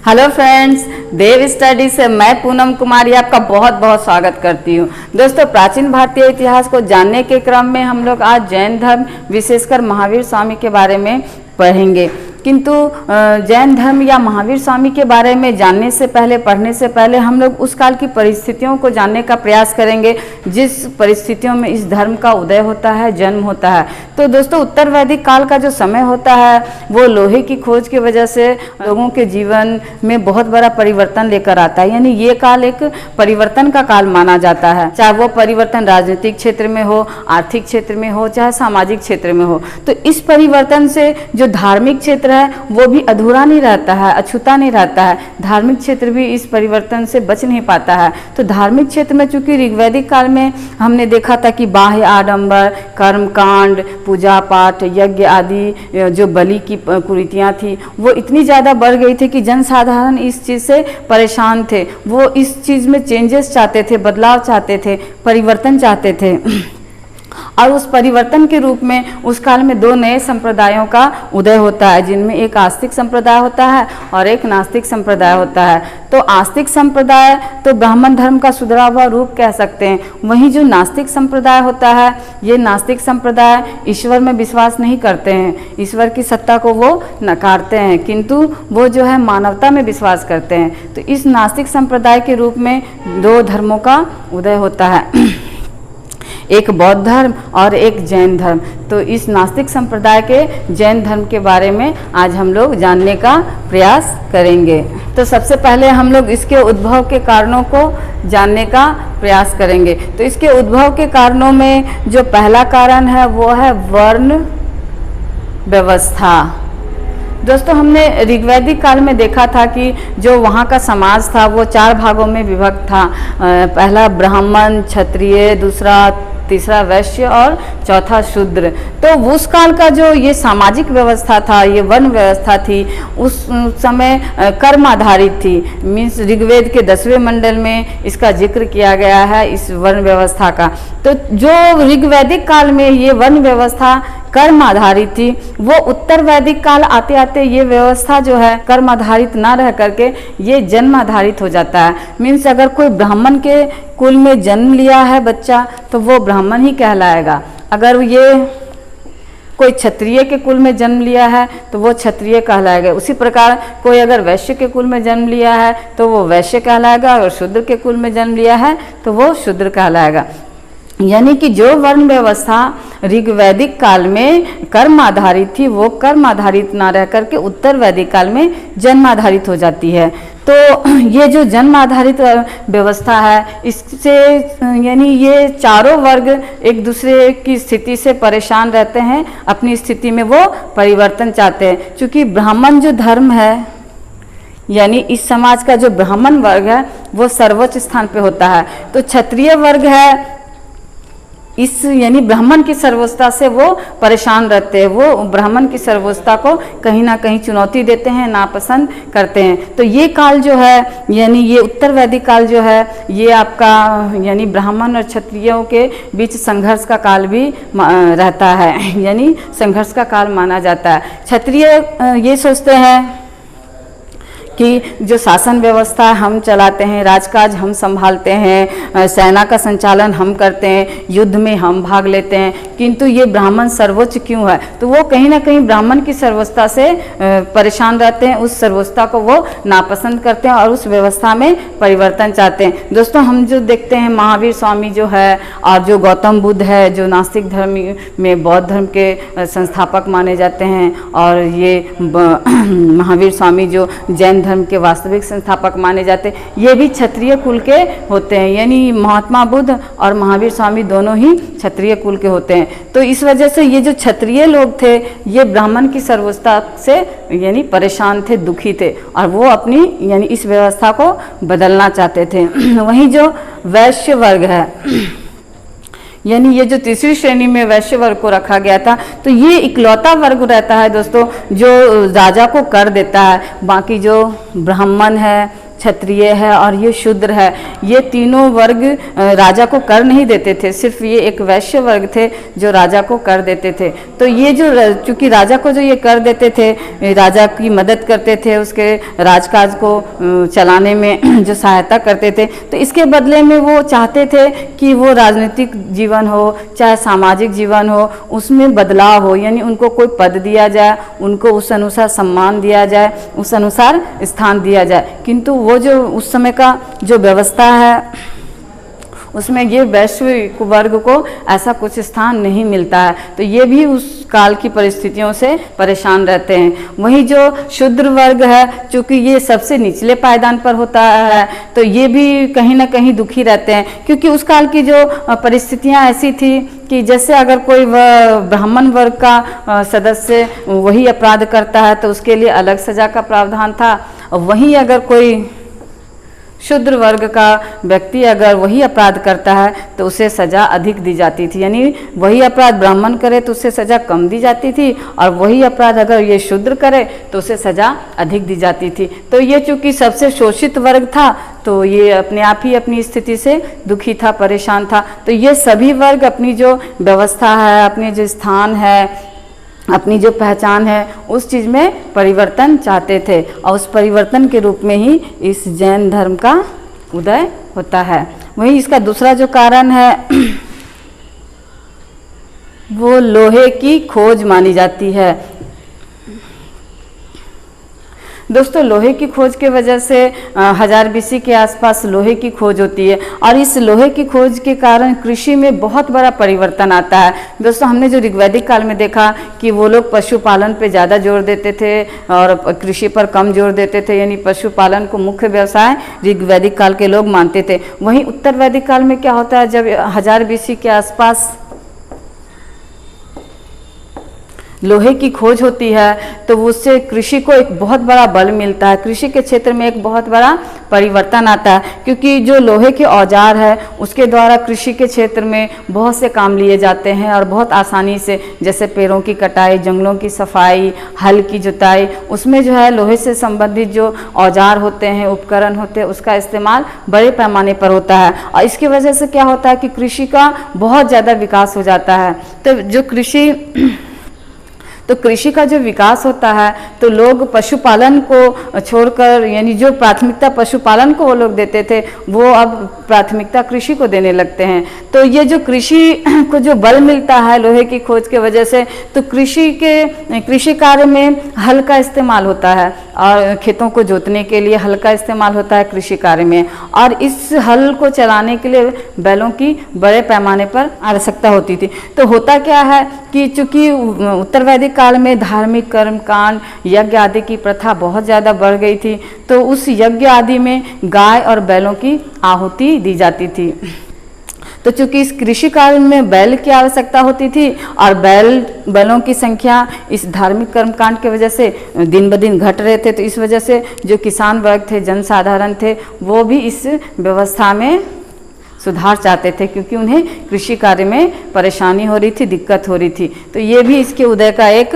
Hello friends, देव study से मैं पूनम कुमारी आपका बहुत बहुत स्वागत करती हूँ। दोस्तों, प्राचीन भारतीय इतिहास को जानने के क्रम में हम लोग आज जैन धर्म विशेषकर महावीर स्वामी के बारे में पढ़ेंगे। किंतु जैन धर्म या महावीर स्वामी के बारे में जानने से पहले, पढ़ने से पहले हम लोग उस काल की परिस्थितियों को जानने का प्रयास करेंगे जिस परिस्थितियों में इस धर्म का उदय होता है, जन्म होता है। तो दोस्तों, उत्तर वैदिक काल का जो समय होता है वो लोहे की खोज की वजह से लोगों के जीवन में बहुत बड़ा परिवर्तन लेकर आता है। यानी ये काल एक परिवर्तन का काल माना जाता है, चाहे वो परिवर्तन राजनीतिक क्षेत्र में हो, आर्थिक क्षेत्र में हो, चाहे सामाजिक क्षेत्र में हो। तो इस परिवर्तन से जो धार्मिक क्षेत्र है वो भी अधूरा नहीं रहता है, अछूता नहीं रहता है। धार्मिक क्षेत्र भी इस परिवर्तन से बच नहीं पाता है। तो धार्मिक क्षेत्र में चूंकि ऋग्वैदिक काल में हमने देखा था कि बाह्य आडंबर, कर्मकांड, पूजा पाठ, यज्ञ आदि जो बलि की कुरीतियाँ थी वो इतनी ज़्यादा बढ़ गई थी कि जनसाधारण इस चीज़ से परेशान थे। वो इस चीज़ में चेंजेस चाहते थे, बदलाव चाहते थे, परिवर्तन चाहते थे। और उस परिवर्तन के रूप में उस काल में दो नए संप्रदायों का उदय होता है, जिनमें एक आस्तिक संप्रदाय होता है और एक नास्तिक संप्रदाय होता है। तो आस्तिक संप्रदाय तो ब्राह्मण धर्म का सुधरा हुआ रूप कह सकते हैं। वहीं जो नास्तिक संप्रदाय होता है, ये नास्तिक संप्रदाय ईश्वर में विश्वास नहीं करते हैं, ईश्वर की सत्ता को वो नकारते हैं, किंतु वो जो है मानवता में विश्वास करते हैं। तो इस नास्तिक संप्रदाय के रूप में दो धर्मों का उदय होता है, एक बौद्ध धर्म और एक जैन धर्म। तो इस नास्तिक संप्रदाय के जैन धर्म के बारे में आज हम लोग जानने का प्रयास करेंगे। तो सबसे पहले हम लोग इसके उद्भव के कारणों को जानने का प्रयास करेंगे। तो इसके उद्भव के कारणों में जो पहला कारण है वो है वर्ण व्यवस्था। दोस्तों, हमने ऋग्वैदिक काल में देखा था कि जो वहाँ का समाज था वो चार भागों में विभक्त था। पहला ब्राह्मण, क्षत्रिय, दूसरा तीसरा वैश्य और चौथा शूद्र। तो उस काल का जो ये सामाजिक व्यवस्था था, ये वर्ण व्यवस्था थी, उस समय कर्म आधारित थी। मीन्स ऋग्वेद के 10वें मंडल में इसका जिक्र किया गया है, इस वर्ण व्यवस्था का। तो जो ऋग्वैदिक काल में ये वर्ण व्यवस्था कर्म आधारित थी, वो उत्तर वैदिक काल आते आते ये व्यवस्था जो है कर्म आधारित ना रह करके ये जन्म आधारित हो जाता है। मीन्स अगर कोई ब्राह्मण के कुल में जन्म लिया है बच्चा तो वो ब्राह्मण ही कहलाएगा। अगर ये कोई क्षत्रिय के कुल में जन्म लिया है तो वो क्षत्रिय कहलाएगा। उसी प्रकार कोई अगर वैश्य के कुल में जन्म लिया है तो वो वैश्य कहलाएगा, और शूद्र के कुल में जन्म लिया है तो वो शूद्र कहलाएगा। यानी कि जो वर्ण व्यवस्था ऋग्वैदिक काल में कर्म आधारित थी वो कर्म आधारित ना रह करके उत्तर वैदिक काल में जन्म आधारित हो जाती है। तो ये जो जन्म आधारित व्यवस्था है, इससे यानी ये चारों वर्ग एक दूसरे की स्थिति से परेशान रहते हैं, अपनी स्थिति में वो परिवर्तन चाहते हैं। क्योंकि ब्राह्मण जो धर्म है, यानी इस समाज का जो ब्राह्मण वर्ग है वो सर्वोच्च स्थान पे होता है। तो क्षत्रिय वर्ग है, इस यानी ब्राह्मण की सर्वोच्चता से वो परेशान रहते हैं, वो ब्राह्मण की सर्वोच्चता को कहीं ना कहीं चुनौती देते हैं, नापसंद करते हैं। तो ये काल जो है, यानी ये उत्तर वैदिक काल जो है, ये आपका यानी ब्राह्मण और क्षत्रियों के बीच संघर्ष का काल भी रहता है, यानी संघर्ष का काल माना जाता है। क्षत्रिय ये सोचते हैं कि जो शासन व्यवस्था हम चलाते हैं, राजकाज हम संभालते हैं, सेना का संचालन हम करते हैं, युद्ध में हम भाग लेते हैं, किंतु ये ब्राह्मण सर्वोच्च क्यों है? तो वो कहीं ना कहीं ब्राह्मण की सर्वोच्चता से परेशान रहते हैं, उस सर्वोच्चता को वो नापसंद करते हैं और उस व्यवस्था में परिवर्तन चाहते हैं। दोस्तों, हम जो देखते हैं महावीर स्वामी जो है और जो गौतम बुद्ध है, जो नास्तिक धर्म में बौद्ध धर्म के संस्थापक माने जाते हैं, और ये महावीर स्वामी जो जैन धर्म के वास्तविक संस्थापक माने जाते हैं, ये भी क्षत्रिय कुल के होते हैं। यानी महात्मा बुद्ध और महावीर स्वामी दोनों ही क्षत्रिय कुल के होते हैं। तो इस वजह से ये जो क्षत्रिय लोग थे ये ब्राह्मण की सर्वोच्चता से यानी परेशान थे, दुखी थे, और वो अपनी यानी इस व्यवस्था को बदलना चाहते थे। वहीं जो वैश्य वर्ग है, यानी ये जो तीसरी श्रेणी में वैश्य वर्ग को रखा गया था, तो ये इकलौता वर्ग रहता है दोस्तों जो राजा को कर देता है। बाकी जो ब्राह्मण है, क्षत्रिय है और ये शूद्र है, ये तीनों वर्ग राजा को कर नहीं देते थे। सिर्फ ये एक वैश्य वर्ग थे जो राजा को कर देते थे। तो ये जो चूंकि राजा को जो ये कर देते थे, राजा की मदद करते थे, उसके राजकाज को चलाने में जो सहायता करते थे, तो इसके बदले में वो चाहते थे कि वो राजनीतिक जीवन हो चाहे सामाजिक जीवन हो, उसमें बदलाव हो, यानी उनको कोई पद दिया जाए, उनको उस अनुसार सम्मान दिया जाए, उस अनुसार स्थान दिया जाए। किंतु वो जो उस समय का जो व्यवस्था है उसमें ये वैश्विक वर्ग को ऐसा कुछ स्थान नहीं मिलता है, तो ये भी उस काल की परिस्थितियों से परेशान रहते हैं। वहीं जो शूद्र वर्ग है, चूँकि ये सबसे निचले पायदान पर होता है, तो ये भी कहीं ना कहीं दुखी रहते हैं, क्योंकि उस काल की जो परिस्थितियाँ ऐसी थी कि जैसे अगर कोई ब्राह्मण वर्ग का सदस्य वही अपराध करता है तो उसके लिए अलग सजा का प्रावधान था, और वहीं अगर कोई शूद्र वर्ग का व्यक्ति अगर वही अपराध करता है तो उसे सज़ा अधिक दी जाती थी। यानी वही अपराध ब्राह्मण करे तो उसे सज़ा कम दी जाती थी, और वही अपराध अगर ये शूद्र करे तो उसे सज़ा अधिक दी जाती थी। तो ये चूँकि सबसे शोषित वर्ग था, तो ये अपने आप ही अपनी स्थिति से दुखी था, परेशान था। तो ये सभी वर्ग अपनी जो व्यवस्था है, अपनी जो स्थान है, अपनी जो पहचान है, उस चीज़ में परिवर्तन चाहते थे, और उस परिवर्तन के रूप में ही इस जैन धर्म का उदय होता है। वहीं इसका दूसरा जो कारण है वो लोहे की खोज मानी जाती है। दोस्तों, लोहे की खोज के वजह से 1000 BC के आसपास लोहे की खोज होती है, और इस लोहे की खोज के कारण कृषि में बहुत बड़ा परिवर्तन आता है। दोस्तों, हमने जो ऋग्वैदिक काल में देखा कि वो लोग पशुपालन पे ज़्यादा जोर देते थे और कृषि पर कम जोर देते थे, यानी पशुपालन को मुख्य व्यवसाय ऋग्वैदिक काल के लोग मानते थे। वहीं उत्तर वैदिक काल में क्या होता है, जब 1000 BC के आसपास लोहे की खोज होती है तो उससे कृषि को एक बहुत बड़ा बल मिलता है, कृषि के क्षेत्र में एक बहुत बड़ा परिवर्तन आता है, क्योंकि जो लोहे के औजार है उसके द्वारा कृषि के क्षेत्र में बहुत से काम लिए जाते हैं और बहुत आसानी से, जैसे पेड़ों की कटाई, जंगलों की सफाई, हल की जुताई, उसमें जो है लोहे से संबंधित जो औजार होते हैं, उपकरण होते हैं, उसका इस्तेमाल बड़े पैमाने पर होता है। और इसकी वजह से क्या होता है कि कृषि का बहुत ज़्यादा विकास हो जाता है। तो कृषि का जो विकास होता है तो लोग पशुपालन को छोड़कर, यानी जो प्राथमिकता पशुपालन को वो लोग देते थे, वो अब प्राथमिकता कृषि को देने लगते हैं। तो ये जो कृषि को जो बल मिलता है लोहे की खोज के वजह से, तो कृषि कार्य में हल का इस्तेमाल होता है, और खेतों को जोतने के लिए हल का इस्तेमाल होता है कृषि कार्य में, और इस हल को चलाने के लिए बैलों की बड़े पैमाने पर आवश्यकता होती थी। तो होता क्या है कि चूँकि उत्तर वैदिक काल में धार्मिक कर्म कांड, यज्ञ आदि की प्रथा बहुत ज़्यादा बढ़ गई थी, तो उस यज्ञ आदि में गाय और बैलों की आहुति दी जाती थी। तो चूंकि इस कृषि कार्य में बैल की आवश्यकता होती थी, और बैलों की संख्या इस धार्मिक कर्मकांड की वजह से दिन ब दिन घट रहे थे, तो इस वजह से जो किसान वर्ग थे, जनसाधारण थे, वो भी इस व्यवस्था में सुधार चाहते थे, क्योंकि उन्हें कृषि कार्य में परेशानी हो रही थी, दिक्कत हो रही थी। तो ये भी इसके उदय का एक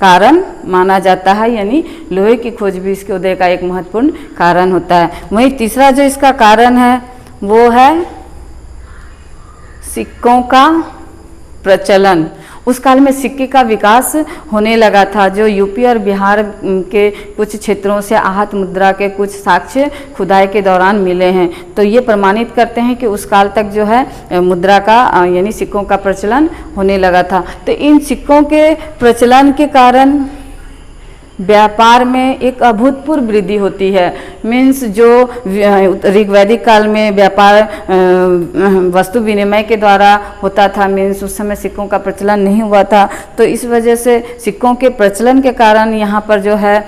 कारण माना जाता है, यानी लोहे की खोज भी इसके उदय का एक महत्वपूर्ण कारण होता है। वहीं तीसरा जो इसका कारण है वो है सिक्कों का प्रचलन। उस काल में सिक्के का विकास होने लगा था। जो यूपी और बिहार के कुछ क्षेत्रों से आहत मुद्रा के कुछ साक्ष्य खुदाई के दौरान मिले हैं, तो ये प्रमाणित करते हैं कि उस काल तक जो है मुद्रा का यानी सिक्कों का प्रचलन होने लगा था। तो इन सिक्कों के प्रचलन के कारण व्यापार में एक अभूतपूर्व वृद्धि होती है। मीन्स जो ऋग्वैदिक काल में व्यापार वस्तु विनिमय के द्वारा होता था, मीन्स उस समय सिक्कों का प्रचलन नहीं हुआ था, तो इस वजह से सिक्कों के प्रचलन के कारण यहाँ पर जो है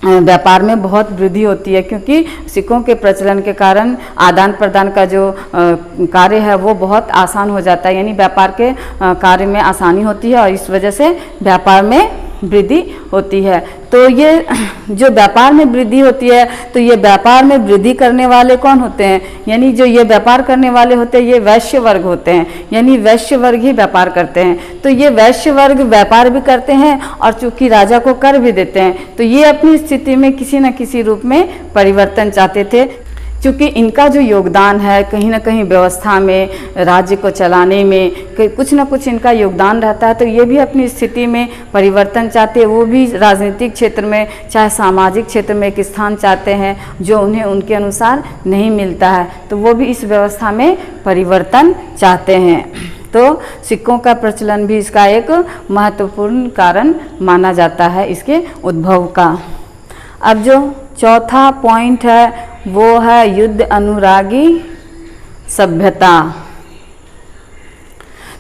व्यापार में बहुत वृद्धि होती है, क्योंकि सिक्कों के प्रचलन के कारण आदान प्रदान का जो कार्य है वो बहुत आसान हो जाता है, यानी व्यापार के कार्य में आसानी होती है, और इस वजह से व्यापार में वृद्धि होती है। तो ये जो व्यापार में वृद्धि होती है, तो ये व्यापार में वृद्धि करने वाले कौन होते हैं, यानी जो ये व्यापार करने वाले होते हैं ये वैश्य वर्ग होते हैं, यानी वैश्य वर्ग ही व्यापार करते हैं। तो ये वैश्य वर्ग व्यापार भी करते हैं और चूंकि राजा को कर भी देते हैं, तो ये अपनी स्थिति में किसी न किसी रूप में परिवर्तन चाहते थे। क्योंकि इनका जो योगदान है कहीं ना कहीं व्यवस्था में, राज्य को चलाने में कुछ ना कुछ इनका योगदान रहता है, तो ये भी अपनी स्थिति में परिवर्तन चाहते हैं। वो भी राजनीतिक क्षेत्र में चाहे सामाजिक क्षेत्र में एक स्थान चाहते हैं जो उन्हें उनके अनुसार नहीं मिलता है, तो वो भी इस व्यवस्था में परिवर्तन चाहते हैं। तो सिक्कों का प्रचलन भी इसका एक महत्वपूर्ण कारण माना जाता है इसके उद्भव का। अब जो चौथा पॉइंट है वो है युद्ध अनुरागी सभ्यता।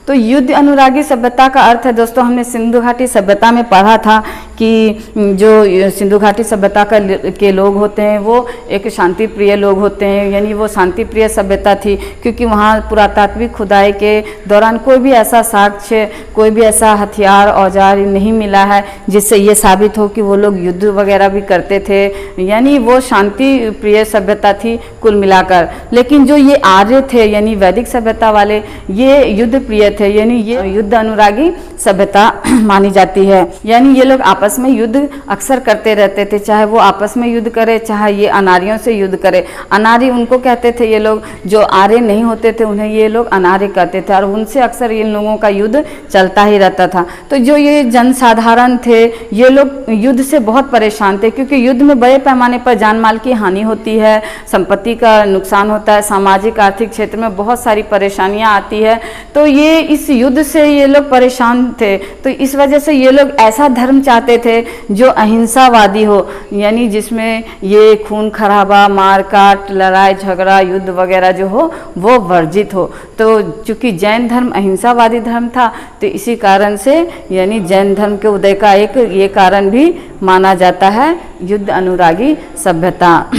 तो युद्ध अनुरागी सभ्यता का अर्थ है दोस्तों, हमने सिंधु घाटी सभ्यता में पढ़ा था कि जो सिंधु घाटी सभ्यता के लोग होते हैं वो एक शांति प्रिय लोग होते हैं, यानी वो शांति प्रिय सभ्यता थी, क्योंकि वहाँ पुरातात्विक खुदाई के दौरान कोई भी ऐसा साक्ष्य, कोई भी ऐसा हथियार औजार नहीं मिला है जिससे ये साबित हो कि वो लोग युद्ध वगैरह भी करते थे, यानी वो शांति प्रिय सभ्यता थी कुल मिलाकर। लेकिन जो ये आर्य थे यानी वैदिक सभ्यता वाले, ये युद्ध प्रिय थे, यानी ये युद्ध अनुरागी सभ्यता मानी जाती है। यानी ये लोग आपस में युद्ध अक्सर करते रहते थे, चाहे वो आपस में युद्ध करे चाहे ये अनार्यों से युद्ध करे। अनार्य उनको कहते थे, ये लोग जो आर्य नहीं होते थे उन्हें ये लोग अनार्य कहते थे, और उनसे अक्सर इन लोगों का युद्ध चलता ही रहता था। तो जो ये जनसाधारण थे ये लोग युद्ध से बहुत परेशान थे, क्योंकि युद्ध में बड़े पैमाने पर जान माल की हानि होती है, संपत्ति का नुकसान होता है, सामाजिक आर्थिक क्षेत्र में बहुत सारी परेशानियां आती है। तो ये इस युद्ध से ये लोग परेशान थे, तो इस वजह से ये लोग ऐसा धर्म चाहते थे जो अहिंसावादी हो, यानी जिसमें ये खून खराबा, मार काट, लड़ाई झगड़ा, युद्ध वगैरह जो हो वो वर्जित हो। तो चूंकि जैन धर्म अहिंसावादी धर्म था, तो इसी कारण से यानी जैन धर्म के उदय का एक ये कारण भी माना जाता है युद्ध अनुरागी सभ्यता।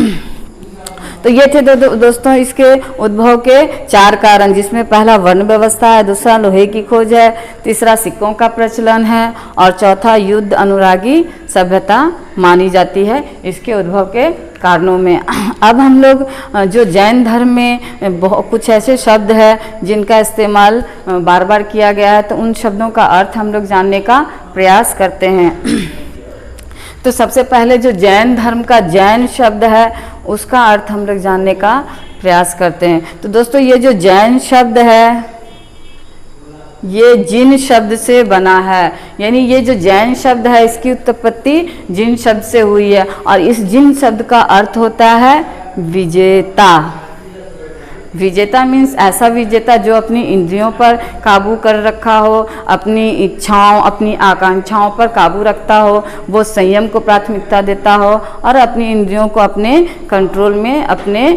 तो ये थे दोस्तों इसके उद्भव के 4 कारण, जिसमें पहला वर्ण व्यवस्था है, दूसरा लोहे की खोज है, तीसरा सिक्कों का प्रचलन है और चौथा युद्ध अनुरागी सभ्यता मानी जाती है इसके उद्भव के कारणों में। अब हम लोग जो जैन धर्म में कुछ ऐसे शब्द है जिनका इस्तेमाल बार बार किया गया है, तो उन शब्दों का अर्थ हम लोग जानने का प्रयास करते हैं। तो सबसे पहले जो जैन धर्म का जैन शब्द है उसका अर्थ हम लोग जानने का प्रयास करते हैं। तो दोस्तों ये जो जैन शब्द है ये जिन शब्द से बना है, यानी ये जो जैन शब्द है इसकी उत्पत्ति जिन शब्द से हुई है, और इस जिन शब्द का अर्थ होता है विजेता। विजेता मीन्स ऐसा विजेता जो अपनी इंद्रियों पर काबू कर रखा हो, अपनी इच्छाओं, अपनी आकांक्षाओं पर काबू रखता हो, वो संयम को प्राथमिकता देता हो और अपनी इंद्रियों को अपने कंट्रोल में, अपने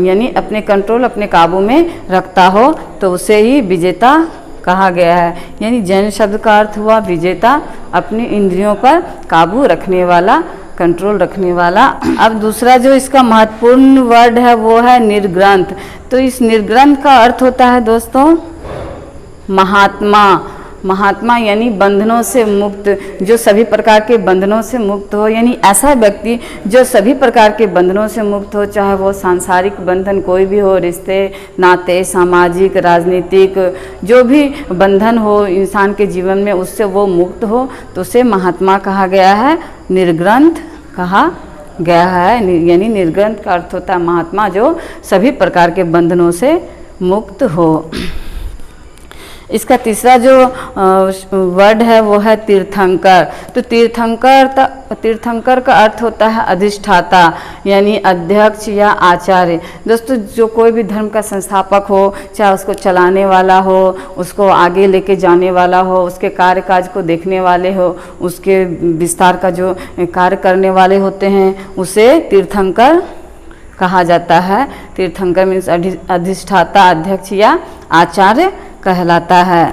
यानी अपने कंट्रोल, अपने काबू में रखता हो, तो उसे ही विजेता कहा गया है। यानी जैन शब्द का अर्थ हुआ विजेता, अपनी इंद्रियों पर काबू रखने वाला, कंट्रोल रखने वाला। अब दूसरा जो इसका महत्वपूर्ण वर्ड है वो है निर्ग्रंथ। तो इस निर्ग्रंथ का अर्थ होता है दोस्तों महात्मा। महात्मा यानी बंधनों से मुक्त, जो सभी प्रकार के बंधनों से मुक्त हो, यानी ऐसा व्यक्ति जो सभी प्रकार के बंधनों से मुक्त हो, चाहे वो सांसारिक बंधन कोई भी हो, रिश्ते नाते, सामाजिक, राजनीतिक, जो भी बंधन हो इंसान के जीवन में उससे वो मुक्त हो, तो उसे महात्मा कहा गया है, निर्ग्रंथ कहा गया है। यानी निर्ग्रंथ का अर्थ होता है महात्मा जो सभी प्रकार के बंधनों से मुक्त हो। इसका तीसरा जो वर्ड है वो है तीर्थंकर। तो तीर्थंकर का अर्थ होता है अधिष्ठाता, यानी अध्यक्ष या आचार्य। दोस्तों जो कोई भी धर्म का संस्थापक हो, चाहे उसको चलाने वाला हो, उसको आगे लेके जाने वाला हो, उसके कार्यकाज को देखने वाले हो, उसके विस्तार का जो कार्य करने वाले होते हैं, उसे तीर्थंकर कहा जाता है। तीर्थंकर मीन्स अधिष्ठाता, अध्यक्ष या आचार्य कहलाता है।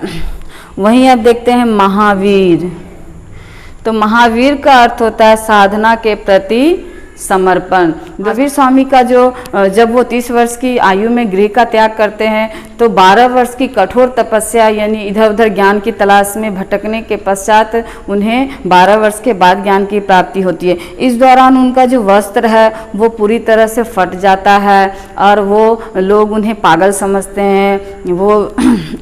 वहीं अब देखते हैं महावीर। तो महावीर का अर्थ होता है साधना के प्रति समर्पण। महावीर स्वामी का जो जब वो 30 वर्ष की आयु में गृह का त्याग करते हैं तो 12 वर्ष की कठोर तपस्या यानी इधर उधर ज्ञान की तलाश में भटकने के पश्चात उन्हें 12 वर्ष के बाद ज्ञान की प्राप्ति होती है। इस दौरान उनका जो वस्त्र है वो पूरी तरह से फट जाता है और वो लोग उन्हें पागल समझते हैं। वो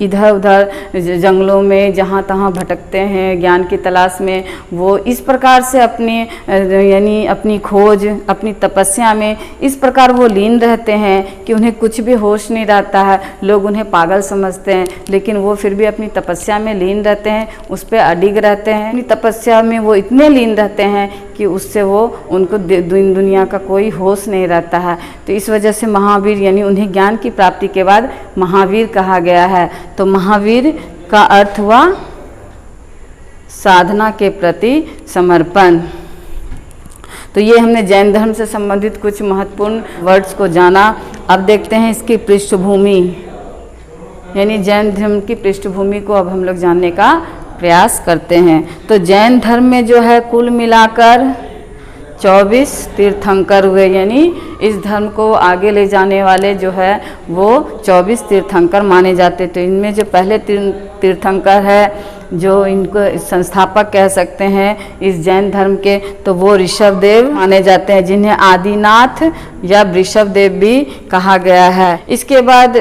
इधर उधर जंगलों में जहाँ तहाँ भटकते हैं ज्ञान की तलाश में। वो इस प्रकार से अपनी यानी अपनी खोज अपनी तपस्या में इस प्रकार वो लीन रहते हैं कि उन्हें कुछ भी होश नहीं रहता है। लोग उन्हें पागल समझते हैं लेकिन वो फिर भी अपनी तपस्या में लीन रहते हैं, उस पर अडिग रहते हैं। अपनी तपस्या में वो इतने लीन रहते हैं कि उससे वो उनको दुनिया का कोई होश नहीं रहता है। तो इस वजह से महावीर यानी उन्हें ज्ञान की प्राप्ति के बाद महावीर कहा गया है। तो महावीर का अर्थ हुआ साधना के प्रति समर्पण। तो ये हमने जैन धर्म से संबंधित कुछ महत्वपूर्ण वर्ड्स को जाना। अब देखते हैं इसकी पृष्ठभूमि यानी जैन धर्म की पृष्ठभूमि को अब हम लोग जानने का प्रयास करते हैं। तो जैन धर्म में जो है कुल मिलाकर 24 तीर्थंकर हुए, यानी इस धर्म को आगे ले जाने वाले जो है वो 24 तीर्थंकर माने जाते। तो इनमें जो पहले तीर्थंकर है जो इनको संस्थापक कह सकते हैं इस जैन धर्म के, तो वो ऋषभदेव माने जाते हैं, जिन्हें आदिनाथ या वृषभदेव भी कहा गया है। इसके बाद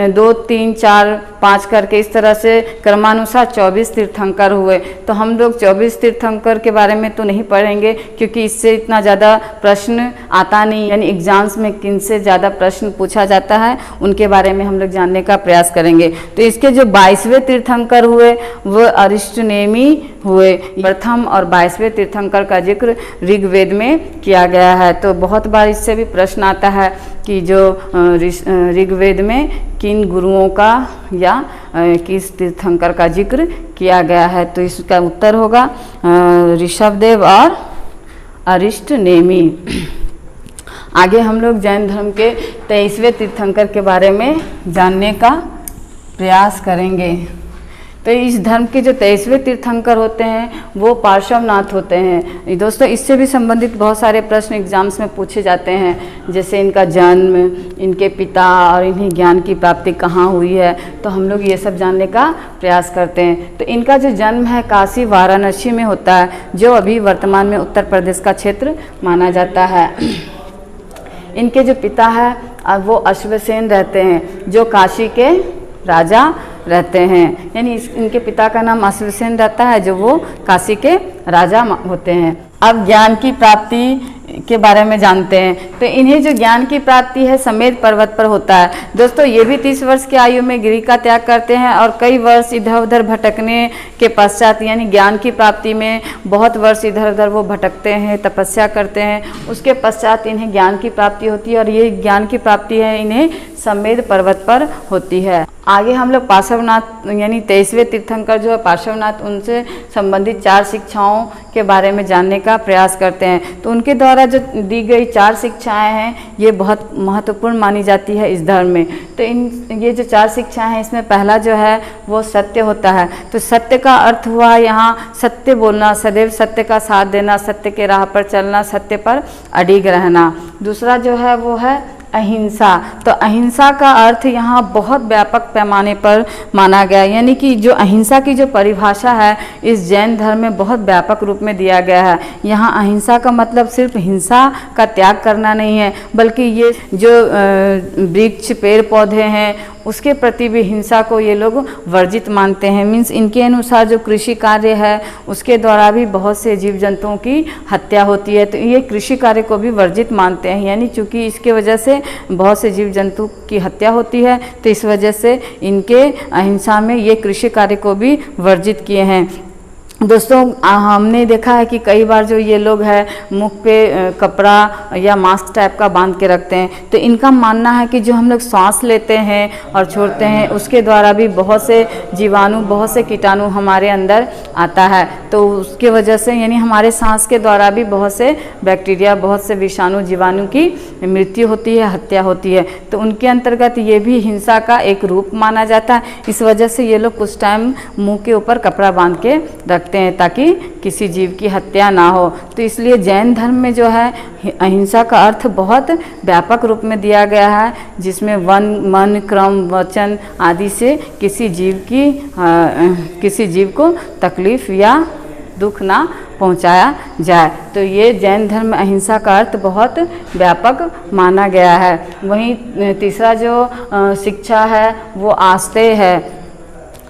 2, 3, 4, 5 करके इस तरह से क्रमानुसार 24 तीर्थंकर हुए। तो हम लोग 24 तीर्थंकर के बारे में तो नहीं पढ़ेंगे क्योंकि इससे इतना ज़्यादा प्रश्न आता नहीं, यानी एग्जाम्स में किन से ज़्यादा प्रश्न पूछा जाता है उनके बारे में हम लोग जानने का प्रयास करेंगे। तो इसके जो 22वें तीर्थंकर हुए वो अरिष्टनेमी हुए। प्रथम और 22वें तीर्थंकर का जिक्र ऋग्वेद में किया गया है। तो बहुत बार इससे भी प्रश्न आता है कि जो ऋग्वेद में किन गुरुओं का या किस तीर्थंकर का जिक्र किया गया है। तो इसका उत्तर होगा ऋषभदेव और अरिष्टनेमी। आगे हम लोग जैन धर्म के 23वें तीर्थंकर के बारे में जानने का प्रयास करेंगे। तो इस धर्म के जो 23वें तीर्थंकर होते हैं वो पार्श्वनाथ होते हैं। दोस्तों इससे भी संबंधित बहुत सारे प्रश्न एग्जाम्स में पूछे जाते हैं, जैसे इनका जन्म, इनके पिता और इन्हें ज्ञान की प्राप्ति कहाँ हुई है। तो हम लोग ये सब जानने का प्रयास करते हैं। तो इनका जो जन्म है काशी वाराणसी में होता है, जो अभी वर्तमान में उत्तर प्रदेश का क्षेत्र माना जाता है। इनके जो पिता है वो अश्वसेन रहते हैं, जो काशी के राजा रहते हैं, यानी इनके पिता का नाम अश्वसेन रहता है, जो वो काशी के राजा होते हैं। अब ज्ञान की प्राप्ति के बारे में जानते हैं। तो इन्हें जो ज्ञान की प्राप्ति है समेध पर्वत पर होता है। दोस्तों ये भी 30 वर्ष की आयु में गिरि का त्याग करते हैं और कई वर्ष इधर उधर भटकने के पश्चात, यानी ज्ञान की प्राप्ति में बहुत वर्ष इधर उधर वो भटकते हैं, तपस्या करते हैं, उसके पश्चात इन्हें ज्ञान की प्राप्ति होती है। और ये ज्ञान की प्राप्ति है इन्हें समेध पर्वत पर होती है। आगे हम लोग पार्श्वनाथ यानी 23वें तीर्थंकर जो है पार्श्वनाथ, उनसे संबंधित 4 शिक्षाओं के बारे में जानने का प्रयास करते हैं। तो उनके द्वारा जो दी गई 4 शिक्षाएं हैं ये बहुत महत्वपूर्ण मानी जाती है इस धर्म में। तो ये जो 4 शिक्षाएं हैं इसमें पहला जो है वो सत्य होता है। तो सत्य का अर्थ हुआ यहाँ सत्य बोलना, सदैव सत्य का साथ देना, सत्य के राह पर चलना, सत्य पर अडिग रहना। दूसरा जो है वो है अहिंसा। तो अहिंसा का अर्थ यहाँ बहुत व्यापक पैमाने पर माना गया, यानी कि जो अहिंसा की जो परिभाषा है इस जैन धर्म में बहुत व्यापक रूप में दिया गया है। यहाँ अहिंसा का मतलब सिर्फ हिंसा का त्याग करना नहीं है, बल्कि ये जो वृक्ष पेड़ पौधे हैं उसके प्रति भी हिंसा को ये लोग वर्जित मानते हैं। मीन्स इनके अनुसार जो कृषि कार्य है उसके द्वारा भी बहुत से जीव जंतुओं की हत्या होती है, तो ये कृषि कार्य को भी वर्जित मानते हैं। यानी चूँकि इसके वजह से बहुत से जीव जंतु की हत्या होती है, तो इस वजह से इनके अहिंसा में ये कृषि कार्य को भी वर्जित किए हैं। दोस्तों हमने देखा है कि कई बार जो ये लोग हैं मुख पे कपड़ा या मास्क टाइप का बांध के रखते हैं। तो इनका मानना है कि जो हम लोग सांस लेते हैं और छोड़ते हैं उसके द्वारा भी बहुत से जीवाणु, बहुत से कीटाणु हमारे अंदर आता है। तो उसके वजह से यानी हमारे सांस के द्वारा भी बहुत से बैक्टीरिया, बहुत से विषाणु, जीवाणु की मृत्यु होती है, हत्या होती है। तो उनके अंतर्गत ये भी हिंसा का एक रूप माना जाता है। इस वजह से ये लोग कुछ टाइम मुँह के ऊपर कपड़ा बांध के रखते रखते हैं ताकि किसी जीव की हत्या ना हो। तो इसलिए जैन धर्म में जो है अहिंसा का अर्थ बहुत व्यापक रूप में दिया गया है, जिसमें वन, मन, क्रम, वचन आदि से किसी जीव को तकलीफ या दुख ना पहुंचाया जाए। तो ये जैन धर्म में अहिंसा का अर्थ बहुत व्यापक माना गया है। वहीं तीसरा जो शिक्षा है वो आस्ते है।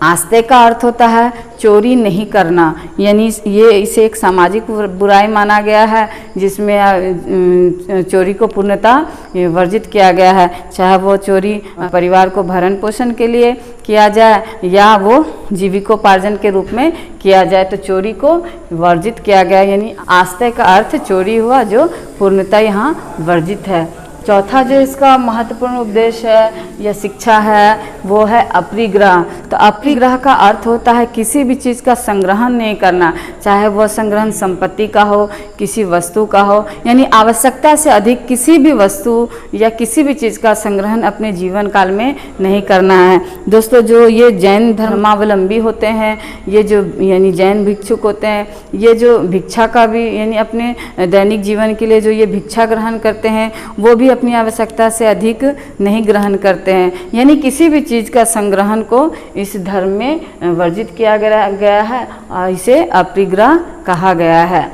आस्ते का अर्थ होता है चोरी नहीं करना, यानी ये इसे एक सामाजिक बुराई माना गया है, जिसमें चोरी को पूर्णतः वर्जित किया गया है। चाहे वो चोरी परिवार को भरण पोषण के लिए किया जाए या वो जीविकोपार्जन के रूप में किया जाए, तो चोरी को वर्जित किया गया, यानी आस्ते का अर्थ चोरी हुआ जो पूर्णतः यहाँ वर्जित है। चौथा जो इसका महत्वपूर्ण उपदेश है या शिक्षा है वो है अपरिग्रह। तो अपरिग्रह का अर्थ होता है किसी भी चीज़ का संग्रहण नहीं करना, चाहे वह संग्रहण संपत्ति का हो, किसी वस्तु का हो, यानी आवश्यकता से अधिक किसी भी वस्तु या किसी भी चीज़ का संग्रहण अपने जीवन काल में नहीं करना है। दोस्तों, जो ये जैन धर्मावलंबी होते हैं, ये जो यानी जैन भिक्षुक होते हैं, ये जो भिक्षा का भी यानी अपने दैनिक जीवन के लिए जो ये भिक्षा ग्रहण करते हैं वो भी अपनी आवश्यकता से अधिक नहीं ग्रहण करते हैं, यानी किसी भी चीज़ का संग्रहण को इस धर्म में वर्जित किया गया है और इसे अपरिग्रह कहा गया है।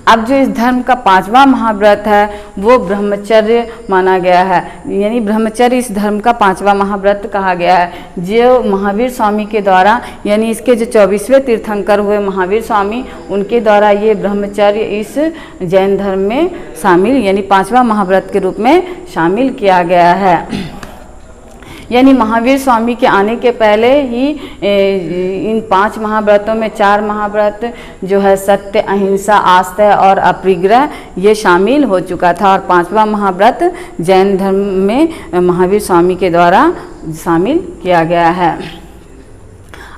अब जो इस धर्म का 5वां महाव्रत है वो ब्रह्मचर्य माना गया है, यानी ब्रह्मचर्य इस धर्म का 5वां महाव्रत कहा गया है, जो महावीर स्वामी के द्वारा यानी इसके जो 24वें तीर्थंकर हुए महावीर स्वामी उनके द्वारा ये ब्रह्मचर्य इस जैन धर्म में शामिल यानी 5वां महाव्रत के रूप में शामिल किया गया है। यानी महावीर स्वामी के आने के पहले ही इन 5 महाव्रतों में 4 महाव्रत जो है सत्य, अहिंसा, आस्ते और अपरिग्रह ये शामिल हो चुका था और 5वां महाव्रत जैन धर्म में महावीर स्वामी के द्वारा शामिल किया गया है।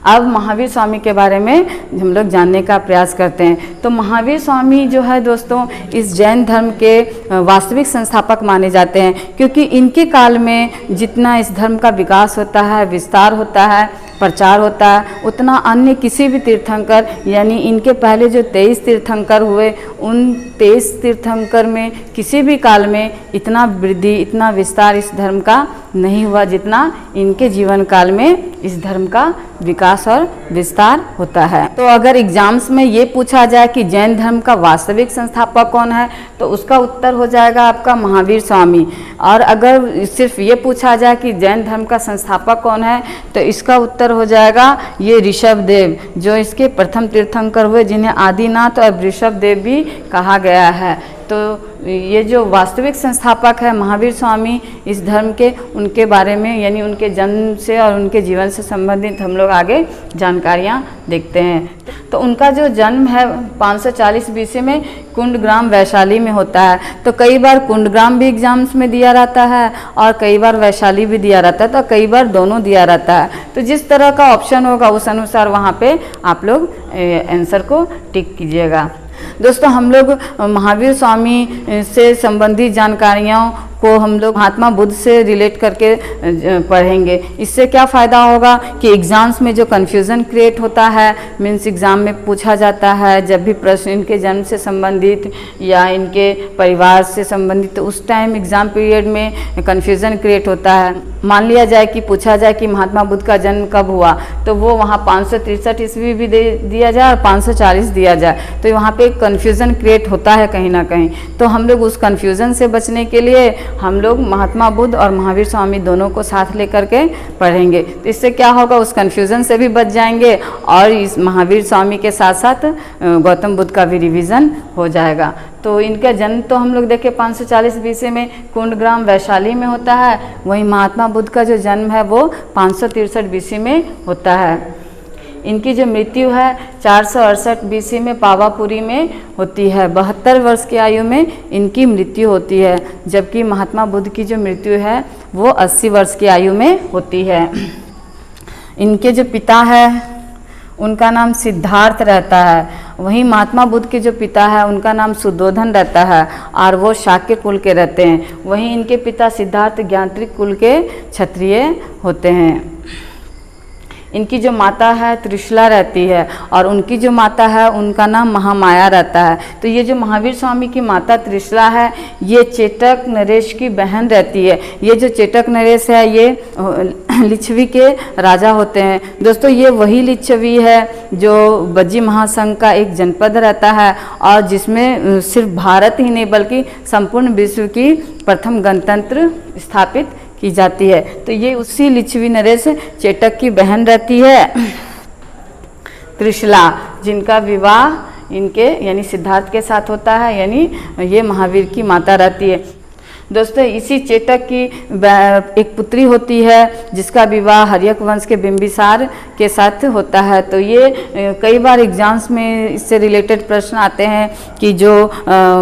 अब महावीर स्वामी के बारे में हम लोग जानने का प्रयास करते हैं। तो महावीर स्वामी जो है दोस्तों इस जैन धर्म के वास्तविक संस्थापक माने जाते हैं, क्योंकि इनके काल में जितना इस धर्म का विकास होता है, विस्तार होता है, प्रचार होता है, उतना अन्य किसी भी तीर्थंकर यानी इनके पहले जो 23 तीर्थंकर हुए उन 23 तीर्थंकर में किसी भी काल में इतना वृद्धि, इतना विस्तार इस धर्म का नहीं हुआ जितना इनके जीवन काल में इस धर्म का विकास और विस्तार होता है। तो अगर एग्जाम्स में ये पूछा जाए कि जैन धर्म का वास्तविक संस्थापक कौन है तो उसका उत्तर हो जाएगा आपका महावीर स्वामी। और अगर सिर्फ ये पूछा जाए कि जैन धर्म का संस्थापक कौन है तो इसका उत्तर हो जाएगा ये ऋषभदेव, जो इसके प्रथम तीर्थंकर हुए, जिन्हें आदिनाथ और ऋषभदेव भी कहा गया है। तो ये जो वास्तविक संस्थापक है महावीर स्वामी इस धर्म के, उनके बारे में यानी उनके जन्म से और उनके जीवन से संबंधित हम लोग आगे जानकारियाँ देखते हैं। तो उनका जो जन्म है 540 BC में कुंडग्राम वैशाली में होता है। तो कई बार कुंडग्राम भी एग्जाम्स में दिया रहता है और कई बार वैशाली भी दिया रहता है, तो कई बार दोनों दिया रहता है। तो जिस तरह का ऑप्शन होगा उस अनुसार वहाँ पे आप लोग आंसर को टिक कीजिएगा। दोस्तों, हम लोग महावीर स्वामी से संबंधित जानकारियों को हम लोग महात्मा बुद्ध से रिलेट करके पढ़ेंगे। इससे क्या फ़ायदा होगा कि एग्ज़ाम्स में जो कन्फ्यूज़न क्रिएट होता है, मीन्स एग्ज़ाम में पूछा जाता है जब भी प्रश्न इनके जन्म से संबंधित या इनके परिवार से संबंधित, तो उस टाइम एग्ज़ाम पीरियड में कन्फ्यूज़न क्रिएट होता है। मान लिया जाए कि पूछा जाए कि महात्मा बुद्ध का जन्म कब हुआ, तो वो वहाँ 563 ईस्वी भी दिया जाए और 540 दिया जाए, तो वहाँ पे कन्फ्यूज़न क्रिएट होता है कहीं ना कहीं। तो हम लोग उस कन्फ्यूज़न से बचने के लिए हम लोग महात्मा बुद्ध और महावीर स्वामी दोनों को साथ लेकर के पढ़ेंगे। तो इससे क्या होगा, उस कन्फ्यूज़न से भी बच जाएंगे और इस महावीर स्वामी के साथ साथ गौतम बुद्ध का भी रिवीजन हो जाएगा। तो इनका जन्म तो हम लोग देखें 540 BC में कुंडग्राम वैशाली में होता है, वहीं महात्मा बुद्ध का जो जन्म है वो 563 BC में होता है। इनकी जो मृत्यु है 468 BC में पावापुरी में होती है। 72 वर्ष की आयु में इनकी मृत्यु होती है, जबकि महात्मा बुद्ध की जो मृत्यु है वो 80 वर्ष की आयु में होती है। इनके जो पिता है उनका नाम सिद्धार्थ रहता है, वहीं महात्मा बुद्ध के जो पिता है उनका नाम सुद्धोधन रहता है और वो शाक्य कुल के रहते हैं। वहीं इनके पिता सिद्धार्थ ज्ञात्रिक कुल के क्षत्रिय होते हैं। इनकी जो माता है त्रिशला रहती है और उनकी जो माता है उनका नाम महामाया रहता है। तो ये जो महावीर स्वामी की माता त्रिशला है ये चेटक नरेश की बहन रहती है। ये जो चेटक नरेश है ये लिच्छवी के राजा होते हैं। दोस्तों ये वही लिच्छवी है जो बज्जी महासंघ का एक जनपद रहता है और जिसमें सिर्फ भारत ही नहीं बल्कि संपूर्ण विश्व की प्रथम गणतंत्र स्थापित की जाती है। तो ये उसी लिच्छवी नरेश चेटक की बहन रहती है त्रिशला, जिनका विवाह इनके यानी सिद्धार्थ के साथ होता है, यानी ये महावीर की माता रहती है। दोस्तों इसी चेटक की एक पुत्री होती है जिसका विवाह हर्यक वंश के बिंबिसार के साथ होता है। तो ये कई बार एग्जाम्स में इससे रिलेटेड प्रश्न आते हैं कि जो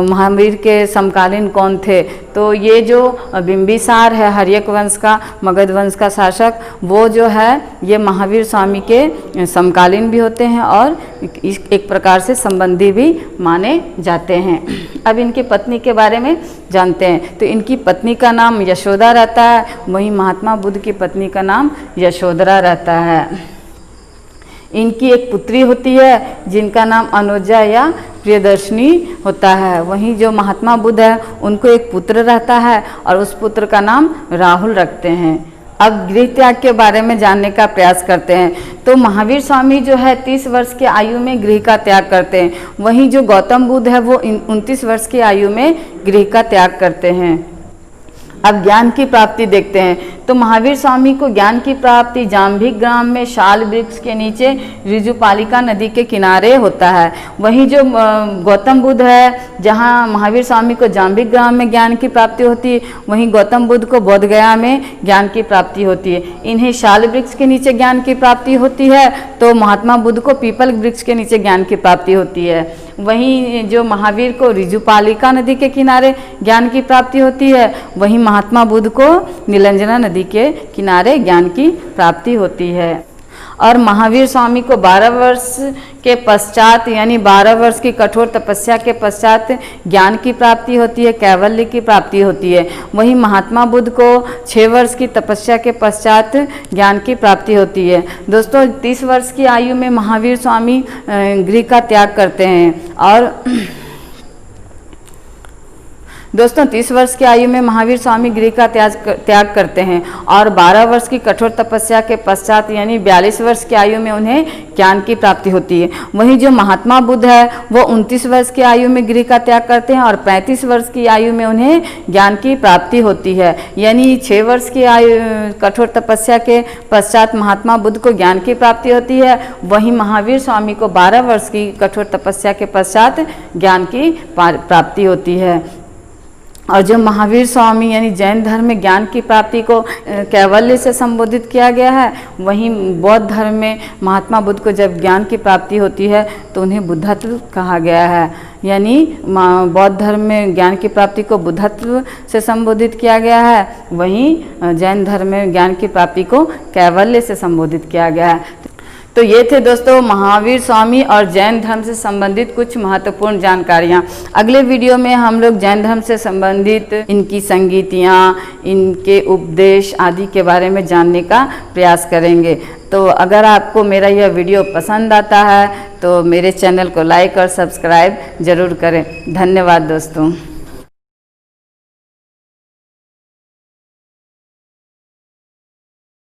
महावीर के समकालीन कौन थे। तो ये जो बिंबिसार है हर्यक वंश का, मगध वंश का शासक, वो जो है ये महावीर स्वामी के समकालीन भी होते हैं और एक प्रकार से संबंधी भी माने जाते हैं। अब इनकी पत्नी के बारे में जानते हैं। तो इनकी पत्नी का नाम यशोदा रहता है, वहीं महात्मा बुद्ध की पत्नी का नाम यशोधरा रहता है। इनकी एक पुत्री होती है जिनका नाम अनुजा या प्रियदर्शनी होता है। वहीं जो महात्मा बुद्ध है उनको एक पुत्र रहता है और उस पुत्र का नाम राहुल रखते हैं। अब गृह त्याग के बारे में जानने का प्रयास करते हैं। तो महावीर स्वामी जो है 30 वर्ष की आयु में गृह का त्याग करते हैं। वहीं जो गौतम बुद्ध है वो 29 वर्ष की आयु में गृह का त्याग करते हैं। अब ज्ञान की प्राप्ति देखते हैं। तो महावीर स्वामी को ज्ञान की प्राप्ति जाम्भिक ग्राम में शाल वृक्ष के नीचे ऋजुपालिका नदी के किनारे होता है। वहीं जो गौतम बुद्ध है, जहाँ महावीर स्वामी को जाम्भिक ग्राम में ज्ञान की प्राप्ति होती है, वहीं गौतम बुद्ध को बोध गया में ज्ञान की प्राप्ति होती है। इन्हें शाल वृक्ष के नीचे ज्ञान की प्राप्ति होती है तो महात्मा बुद्ध को पीपल वृक्ष के नीचे ज्ञान की प्राप्ति होती है। वहीं जो महावीर को ऋजुपालिका नदी के किनारे ज्ञान की प्राप्ति होती है, वहीं महात्मा बुद्ध को नीलंजना नदी के किनारे ज्ञान की प्राप्ति होती है। और महावीर स्वामी को 12 वर्ष के पश्चात यानी 12 वर्ष की कठोर तपस्या के पश्चात ज्ञान की प्राप्ति होती है, कैवल्य की प्राप्ति होती है। वहीं महात्मा बुद्ध को 6 वर्ष की तपस्या के पश्चात ज्ञान की प्राप्ति होती है। दोस्तों 30 वर्ष की आयु में महावीर स्वामी गृह का त्याग करते हैं और दोस्तों 30 वर्ष की आयु में महावीर स्वामी गृह का त्याग करते हैं और 12 वर्ष की कठोर तपस्या के पश्चात यानी 42 वर्ष की आयु में उन्हें ज्ञान की प्राप्ति होती है। वहीं जो महात्मा बुद्ध है वो 29 वर्ष की आयु में गृह का त्याग करते हैं और 35 वर्ष की आयु में उन्हें ज्ञान की प्राप्ति होती है। यानी 6 वर्ष की आयु कठोर तपस्या के पश्चात महात्मा बुद्ध को ज्ञान की प्राप्ति होती है, वहीं महावीर स्वामी को 12 वर्ष की कठोर तपस्या के पश्चात ज्ञान की प्राप्ति होती है। और जो महावीर स्वामी यानी जैन धर्म में ज्ञान की प्राप्ति को कैवल्य से संबोधित किया गया है, वहीं बौद्ध धर्म में महात्मा बुद्ध को जब ज्ञान की प्राप्ति होती है तो उन्हें बुद्धत्व कहा गया है। यानी बौद्ध धर्म में ज्ञान की प्राप्ति को बुद्धत्व से संबोधित किया गया है, वहीं जैन धर्म में ज्ञान की प्राप्ति को कैवल्य से संबोधित किया गया है। तो ये थे दोस्तों महावीर स्वामी और जैन धर्म से संबंधित कुछ महत्वपूर्ण जानकारियाँ। अगले वीडियो में हम लोग जैन धर्म से संबंधित इनकी संगीतियाँ, इनके उपदेश आदि के बारे में जानने का प्रयास करेंगे। तो अगर आपको मेरा यह वीडियो पसंद आता है तो मेरे चैनल को लाइक और सब्सक्राइब जरूर करें। धन्यवाद दोस्तों।